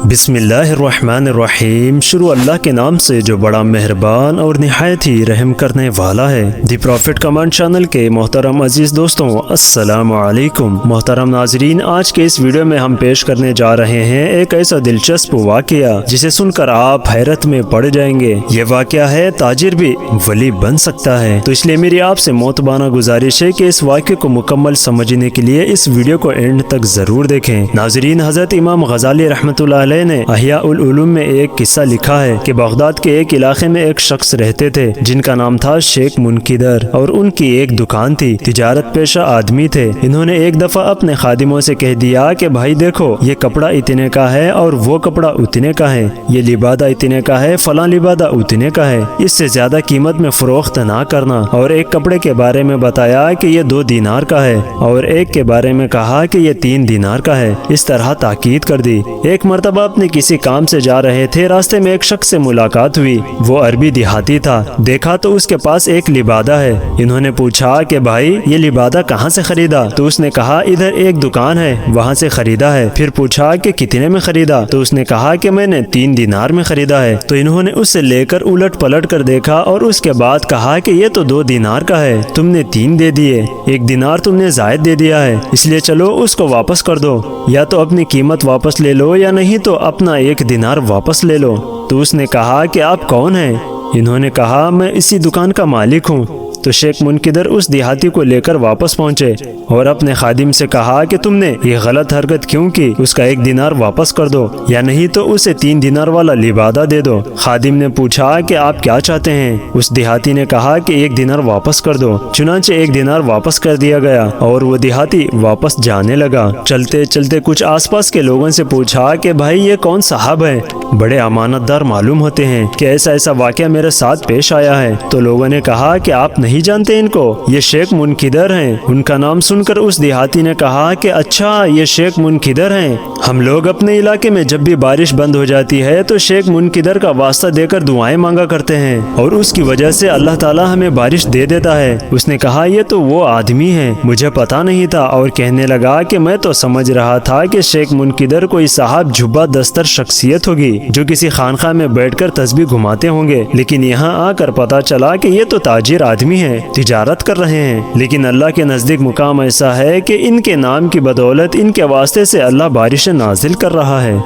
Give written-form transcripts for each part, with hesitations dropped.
बिस्मिल्लाहिर्रहमानिर्रहीम। शुरू अल्लाह के नाम से जो बड़ा मेहरबान और निहायत ही रहम करने वाला है। दी प्रॉफिट कमांड चैनल के मोहतरम अजीज़ दोस्तों, अस्सलाम वालेकुम। मोहतरम नाजरीन, आज के इस वीडियो में हम पेश करने जा रहे हैं एक ऐसा दिलचस्प वाक़या जिसे सुनकर आप हैरत में पड़ जाएंगे। ये वाक़या है ताजिर भी वली बन सकता है। तो इसलिए मेरी आपसे मोतबाना गुजारिश है कि इस वाक़े को मुकम्मल समझने के लिए इस वीडियो को एंड तक जरूर देखें। नाजरीन, हज़रत इमाम गज़ाली रहमतुल्लाह अलैह ने अहिया उल उलूम में एक किस्सा लिखा है कि बगदाद के एक इलाके में एक शख्स रहते थे जिनका नाम था शेख मुनकिदर, और उनकी एक दुकान थी। तिजारत पेशा आदमी थे। इन्होंने एक दफा अपने खादिमों से कह दिया कि भाई देखो, ये कपड़ा इतने का है और वो कपड़ा उतने का है, ये लिबादा इतने का है, फलां लिबादा उतने का है, इससे ज्यादा कीमत में फरोख्त ना करना। और एक कपड़े के बारे में बताया कि ये 2 दीनार का है, और एक के बारे में कहा कि ये 3 दीनार का है। इस तरह ताकीद कर दी। एक मर्तबा अपने किसी काम से जा रहे थे, रास्ते में एक शख्स से मुलाकात हुई। वो अरबी देहाती था। देखा तो उसके पास एक लिबादा है। इन्होंने पूछा कि भाई ये लिबादा कहाँ से खरीदा? तो उसने कहा इधर एक दुकान है, वहाँ से खरीदा है। फिर पूछा कि कितने में खरीदा? तो उसने कहा कि मैंने 3 दीनार में खरीदा है। तो इन्होंने उससे लेकर उलट पलट कर देखा और उसके बाद कहा कि ये तो 2 दीनार का है, तुमने 3 दे दिए, 1 दीनार तुमने जायद दे दिया है, इसलिए चलो उसको वापस कर दो। या तो अपनी कीमत वापस ले लो या नहीं तो अपना 1 दीनार वापस ले लो। तो उसने कहा कि आप कौन हैं? इन्होंने कहा मैं इसी दुकान का मालिक हूँ। तो शेख मुनकिदर उस देहाती को लेकर वापस पहुंचे और अपने खादिम से कहा कि तुमने ये गलत हरकत क्यों की? उसका 1 दीनार वापस कर दो या नहीं तो उसे 3 दीनार वाला लिबादा दे दो। खादिम ने पूछा कि आप क्या चाहते हैं? उस देहाती ने कहा कि 1 दीनार वापस कर दो। चुनांचे 1 दीनार वापस कर दिया गया और वो देहाती वापस जाने लगा। चलते चलते कुछ आसपास के लोगों से पूछा कि भाई ये कौन साहब है? बड़े अमानतदार मालूम होते हैं कि ऐसा ऐसा वाकया मेरे साथ पेश आया है। तो लोगों ने कहा कि आप नहीं जानते इनको, ये शेख मुनकिदर हैं। उनका नाम सुनकर उस देहाती ने कहा कि अच्छा, ये शेख मुनकिदर हैं। हम लोग अपने इलाके में जब भी बारिश बंद हो जाती है तो शेख मुनकिदर का वास्ता देकर दुआएं मांगा करते हैं और उसकी वजह से अल्लाह ताला हमें बारिश दे देता है। उसने कहा ये तो वो आदमी है, मुझे पता नहीं था। और कहने लगा कि मैं तो समझ रहा था कि शेख मुनकिदर कोई साहब जुब्बा दस्तर शख्सियत होगी जो किसी खानका में बैठकर तस्बीह घुमाते होंगे, लेकिन यहाँ आकर पता चला कि ये तो ताजिर आदमी है, तिजारत कर रहे हैं। लेकिन अल्लाह के नज़दीक मुकाम ऐसा है कि इनके नाम की बदौलत इनके वास्ते से अल्लाह बारिशें नाजिल कर रहा है।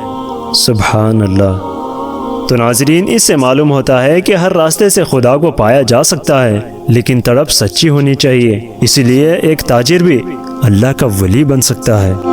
सुभान अल्लाह। तो नाजरीन, इससे मालूम होता है कि हर रास्ते से खुदा को पाया जा सकता है, लेकिन तड़प सच्ची होनी चाहिए। इसीलिए एक ताजिर भी अल्लाह का वली बन सकता है।